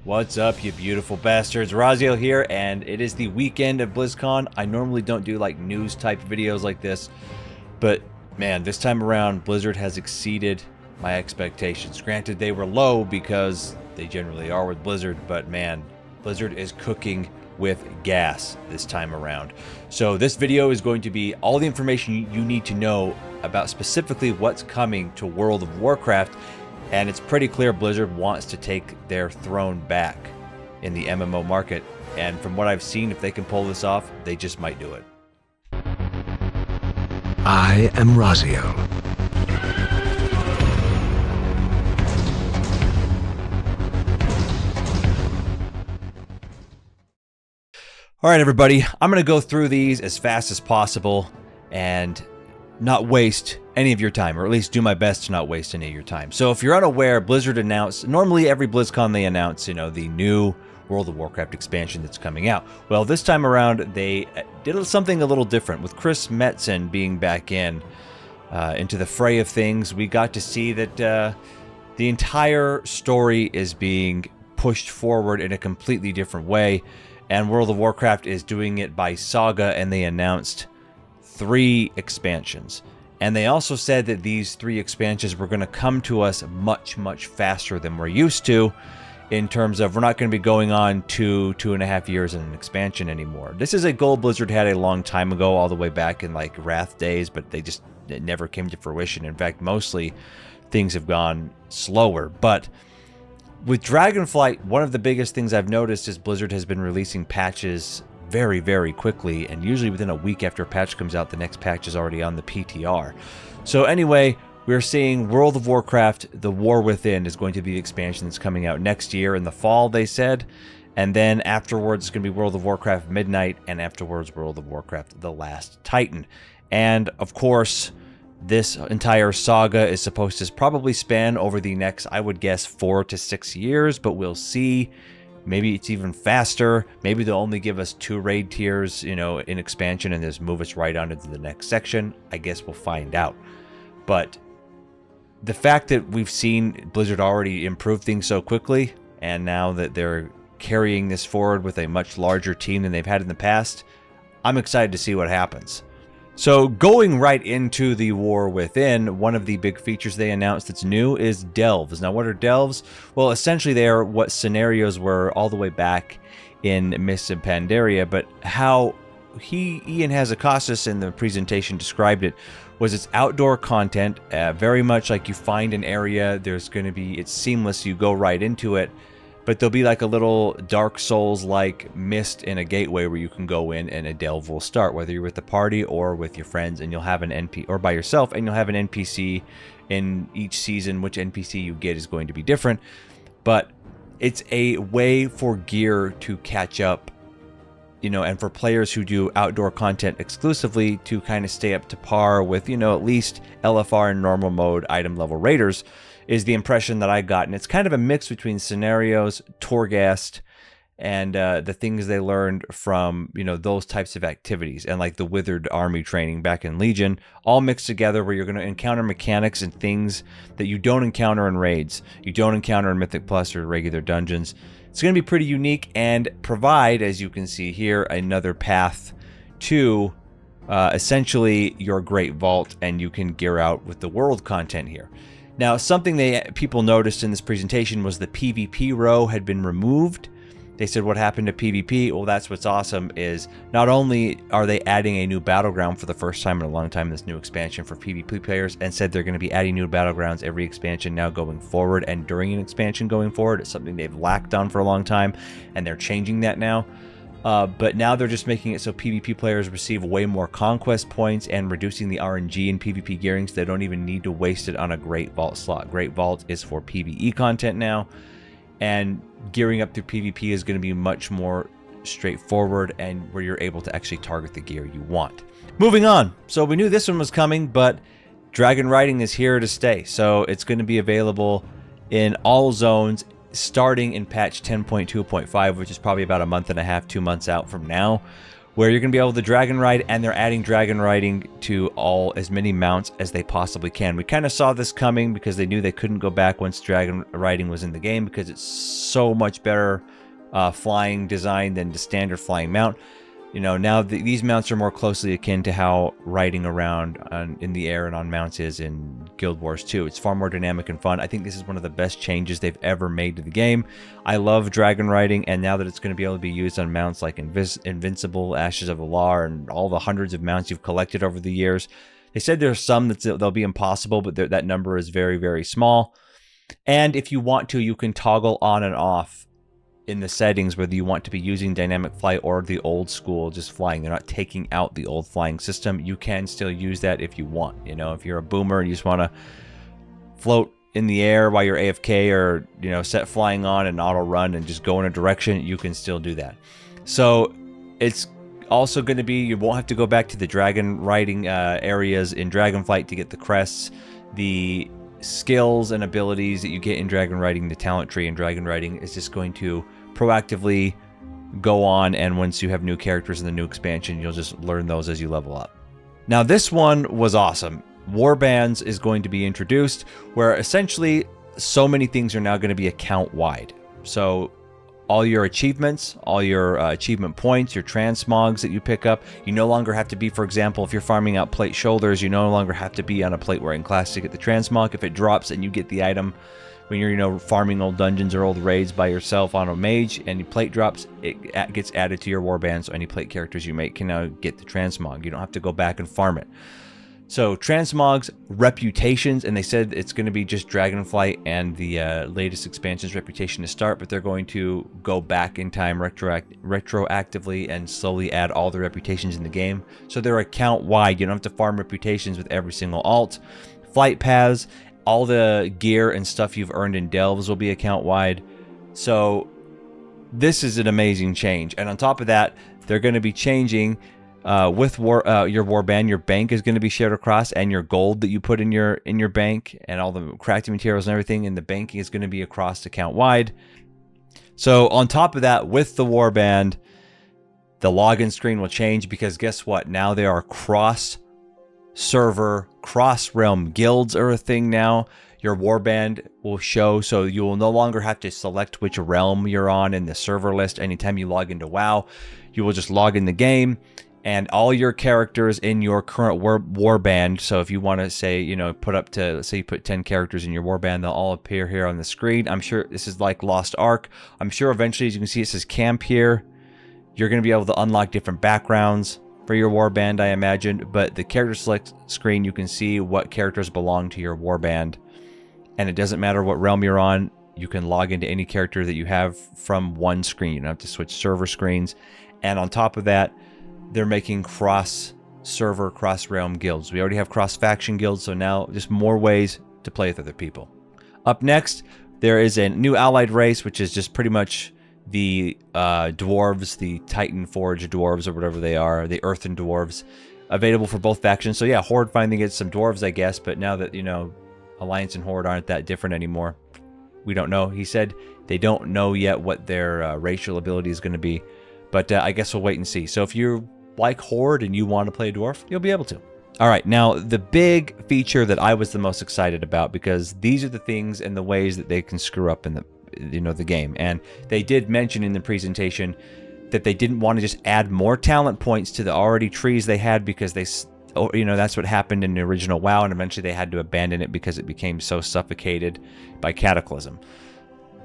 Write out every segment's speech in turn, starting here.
What's up, you beautiful bastards? Raziel here, and it is the weekend of Blizzcon. I normally don't do like news type videos like this, but man, this time around Blizzard has exceeded my expectations. Granted, they were low because they generally are with Blizzard, but man, Blizzard is cooking with gas this time around. So this video is going to be all the information you need to know about specifically what's coming to World of Warcraft. And it's pretty clear Blizzard wants to take their throne back in the MMO market. And from what I've seen, if they can pull this off, they just might do it. I am Raziel. All right, everybody, I'm going to go through these as fast as possible and not waste any of your time, or at least do my best to not waste any of your time. So if you're unaware, Blizzard announced, normally every BlizzCon they announce, the new World of Warcraft expansion that's coming out. Well, this time around, they did something a little different. With Chris Metzen being back into the fray of things, we got to see that the entire story is being pushed forward in a completely different way. And World of Warcraft is doing it by saga, and they announced 3 expansions. And they also said that these 3 expansions were going to come to us much faster than we're used to, in terms of we're not going to be going on 2.5 years in an expansion anymore. This is a goal Blizzard had a long time ago, all the way back in like Wrath days, but it never came to fruition. In fact, mostly things have gone slower. But with Dragonflight, one of the biggest things I've noticed is Blizzard has been releasing patches very quickly, and usually within a week after a patch comes out, the next patch is already on the PTR. So anyway, we're seeing World of Warcraft, The War Within is going to be the expansion that's coming out next year in the fall, they said. And then afterwards, it's going to be World of Warcraft Midnight, and afterwards, World of Warcraft The Last Titan. And of course, this entire saga is supposed to probably span over the next, I would guess, 4 to 6 years, but we'll see. Maybe it's even faster. Maybe they'll only give us 2 raid tiers, in expansion, and just move us right on into the next section. I guess we'll find out. But the fact that we've seen Blizzard already improve things so quickly, and now that they're carrying this forward with a much larger team than they've had in the past, I'm excited to see what happens. So going right into the War Within, one of the big features they announced that's new is delves. Now, what are delves? Well, essentially they are what scenarios were all the way back in Mists of Pandaria, but how Ian Hazzikostas in the presentation described it was it's outdoor content, very much like you find an area, it's seamless, you go right into it. But there'll be like a little Dark Souls-like mist in a gateway where you can go in and a delve will start, whether you're with the party or with your friends, and you'll have an NPC, or by yourself, and you'll have an NPC in each season. Which NPC you get is going to be different, but it's a way for gear to catch up, and for players who do outdoor content exclusively to kind of stay up to par with, at least LFR and normal mode item level raiders, is the impression that I got. And it's kind of a mix between scenarios, Torghast, and the things they learned from, those types of activities, and like the Withered Army training back in Legion, all mixed together, where you're going to encounter mechanics and things that you don't encounter in raids, you don't encounter in Mythic Plus or regular dungeons. It's going to be pretty unique and provide, as you can see here, another path to essentially your Great Vault, and you can gear out with the world content here. Now, something people noticed in this presentation was the PvP row had been removed. They said, what happened to PvP? Well, that's what's awesome, is not only are they adding a new battleground for the first time in a long time in this new expansion for PvP players, and said they're going to be adding new battlegrounds every expansion now going forward, and during an expansion going forward. It's something they've lacked on for a long time, and they're changing that now. But now they're just making it so PvP players receive way more conquest points, and reducing the RNG in PvP gearing, so they don't even need to waste it on a Great Vault slot. Great Vault is for PvE content now, and gearing up through PvP is going to be much more straightforward, and where you're able to actually target the gear you want. Moving on. So we knew this one was coming, but Dragon Riding is here to stay. So it's going to be available in all zones, starting in patch 10.2.5, which is probably about a month and a half, 2 months out from now. where you're going to be able to dragon ride, and they're adding dragon riding to as many mounts as they possibly can. We kind of saw this coming because they knew they couldn't go back once dragon riding was in the game, because it's so much better flying design than the standard flying mount. You know, now these mounts are more closely akin to how riding around in the air and on mounts is in Guild Wars 2. It's far more dynamic and fun. I think this is one of the best changes they've ever made to the game. I love dragon riding, and now that it's going to be able to be used on mounts like Invincible, Ashes of Alar, and all the hundreds of mounts you've collected over the years. They said there's some that they'll be impossible, but that number is very, very small. And if you want to, you can toggle on and off in the settings whether you want to be using dynamic flight or the old school just flying. They're not taking out the old flying system. You can still use that if you want. You know, if you're a boomer and you just want to float in the air while you're AFK, or, you know, set flying on and auto run and just go in a direction, you can still do that. So it's also going to be, you won't have to go back to the dragon riding areas in Dragonflight to get the crests. The skills and abilities that you get in dragon riding, the talent tree in dragon riding, is just going to proactively go on, and once you have new characters in the new expansion, you'll just learn those as you level up. Now this one was awesome. Warbands is going to be introduced, where essentially so many things are now going to be account wide. So all your achievements, all your achievement points, your transmogs that you pick up, you no longer have to be, for example, if you're farming out plate shoulders, you no longer have to be on a plate wearing class to get the transmog. If it drops and you get the item when you're, you know, farming old dungeons or old raids by yourself on a mage, and your plate drops, it gets added to your warband, so any plate characters you make can now get the transmog. You don't have to go back and farm it. So transmogs, reputations, and they said it's going to be just Dragonflight and the latest expansion's reputation to start, but they're going to go back in time retroactively and slowly add all the reputations in the game. So they're account wide. You don't have to farm reputations with every single alt. Flight paths, all the gear and stuff you've earned in delves will be account wide. So this is an amazing change. And on top of that, they're going to be changing with your warband. Your bank is going to be shared across, and your gold that you put in your bank, and all the crafting materials and everything in the banking is going to be across account wide. So on top of that, with the warband, the login screen will change, because guess what? Now there are cross server, cross realm guilds are a thing now. Your warband will show, so you will no longer have to select which realm you're on in the server list anytime you log into WoW. You will just log in the game, and all your characters in your current warband, so if you want to say, you know, put up to, say you put 10 characters in your warband, they'll all appear here on the screen. I'm sure this is like Lost Ark. I'm sure eventually, as you can see, it says camp here. You're going to be able to unlock different backgrounds for your warband, I imagine, but the character select screen, you can see what characters belong to your warband, and it doesn't matter what realm you're on. You can log into any character that you have from one screen. You don't have to switch server screens. And on top of that, they're making cross-server, cross-realm guilds. We already have cross-faction guilds, so now just more ways to play with other people. Up next, there is a new allied race, which is just pretty much the dwarves, the Titan Forge dwarves, or whatever they are, the Earthen dwarves, available for both factions. So yeah, Horde finally gets some dwarves, I guess, but now that, you know, Alliance and Horde aren't that different anymore, we don't know. He said they don't know yet what their racial ability is going to be, but I guess we'll wait and see. So if you like Horde and you want to play a dwarf, you'll be able to. All right, now the big feature that I was the most excited about, because these are the things and the ways that they can screw up in the, you know, the game. And they did mention in the presentation that they didn't want to just add more talent points to the already trees they had, because they, you know, that's what happened in the original WoW, and eventually they had to abandon it because it became so suffocated by Cataclysm.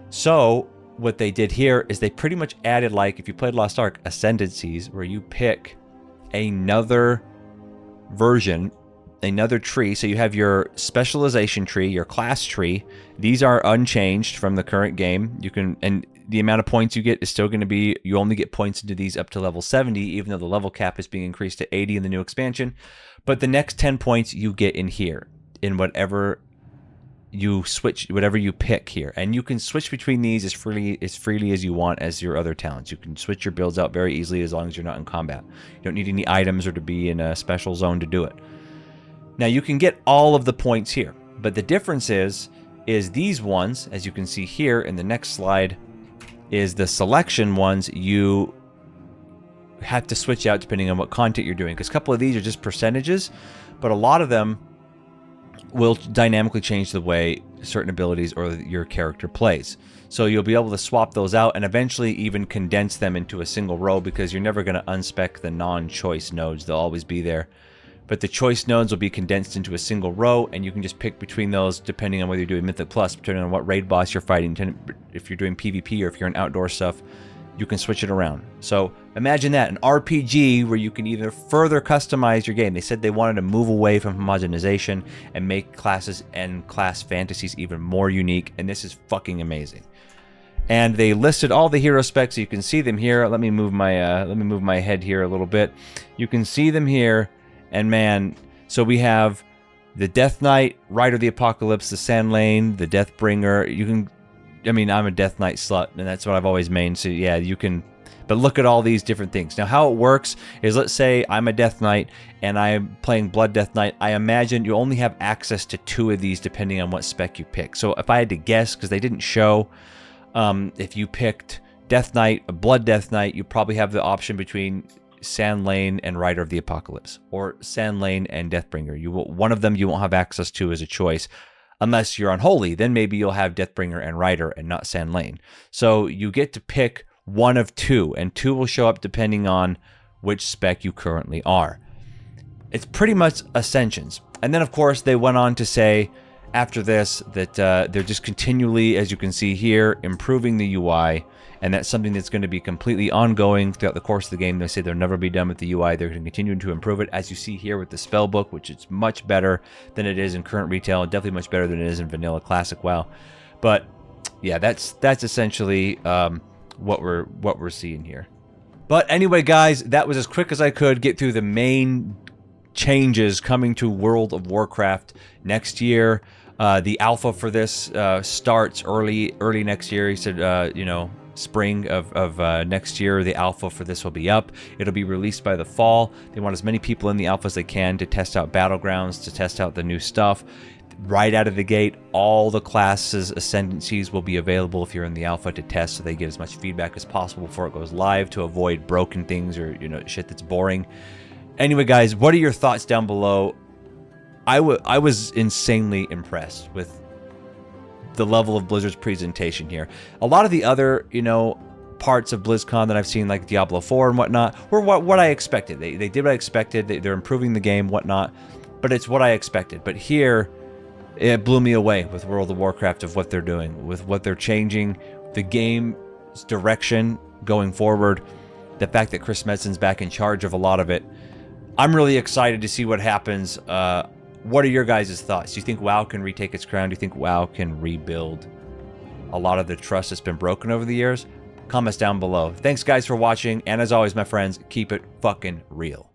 So what they did here is they pretty much added, like if you played Lost Ark, Ascendancies, where you pick another version, another tree. So you have your specialization tree, your class tree. These are unchanged from the current game. You can, and the amount of points you get is still going to be, you only get points into these up to level 70, even though the level cap is being increased to 80 in the new expansion. But the next 10 points you get in here, in whatever you switch, whatever you pick here. And you can switch between these as freely as you want as your other talents. You can switch your builds out very easily as long as you're not in combat. You don't need any items or to be in a special zone to do it. Now you can get all of the points here, but the difference is these ones, as you can see here in the next slide, is the selection ones. You have to switch out depending on what content you're doing, because a couple of these are just percentages, but a lot of them will dynamically change the way certain abilities or your character plays. So you'll be able to swap those out and eventually even condense them into a single row, because you're never going to unspec the non-choice nodes. They'll always be there. But the choice nodes will be condensed into a single row, and you can just pick between those depending on whether you're doing Mythic Plus, depending on what raid boss you're fighting. If you're doing PvP or if you're in outdoor stuff, you can switch it around. So imagine that, an RPG where you can either further customize your game. They said they wanted to move away from homogenization and make classes and class fantasies even more unique, and this is fucking amazing. And they listed all the hero specs, so you can see them here. Let me move my head here a little bit. You can see them here, and man, so we have the Death Knight, Rider of the Apocalypse, the Sand Lane, the Deathbringer. You can, I mean, I'm a Death Knight slut, and that's what I've always mained, so yeah, you can, but look at all these different things. Now, how it works is, let's say I'm a Death Knight, and I'm playing Blood Death Knight. I imagine you only have access to 2 of these depending on what spec you pick. So if I had to guess, because they didn't show, if you picked Death Knight, a Blood Death Knight, you probably have the option between Sand Lane and Rider of the Apocalypse, or Sand Lane and Deathbringer. One of them you won't have access to as a choice. Unless you're unholy, then maybe you'll have Deathbringer and Rider and not Sand Lane. So you get to pick one of 2, and 2 will show up depending on which spec you currently are. It's pretty much Ascensions. And then, of course, they went on to say after this that they're just continually, as you can see here, improving the UI, and that's something that's going to be completely ongoing throughout the course of the game. They say they'll never be done with the UI. They're going to continue to improve it, as you see here with the spellbook, which is much better than it is in current retail, and definitely much better than it is in vanilla classic WoW. But yeah, that's essentially what we're seeing here. But anyway, guys, that was as quick as I could get through the main changes coming to World of Warcraft next year. The alpha for this starts early next year. He said, you know, spring of next year, the alpha for this will be up. It'll be released by the fall. They want as many people in the alpha as they can to test out Battlegrounds, to test out the new stuff. Right out of the gate, all the classes' ascendancies will be available if you're in the alpha to test, so they get as much feedback as possible before it goes live, to avoid broken things or, you know, shit that's boring. Anyway, guys, what are your thoughts down below? I was insanely impressed with the level of Blizzard's presentation here. A lot of the other, you know, parts of BlizzCon that I've seen, like Diablo 4 and whatnot, were what I expected. They did what I expected. They're improving the game, whatnot, but it's what I expected. But here, it blew me away with World of Warcraft, of what they're doing, with what they're changing, the game's direction going forward, the fact that Chris Medson's back in charge of a lot of it. I'm really excited to see what happens. What are your guys' thoughts? Do you think WoW can retake its crown? Do you think WoW can rebuild a lot of the trust that's been broken over the years? Comments down below. Thanks, guys, for watching. And as always, my friends, keep it fucking real.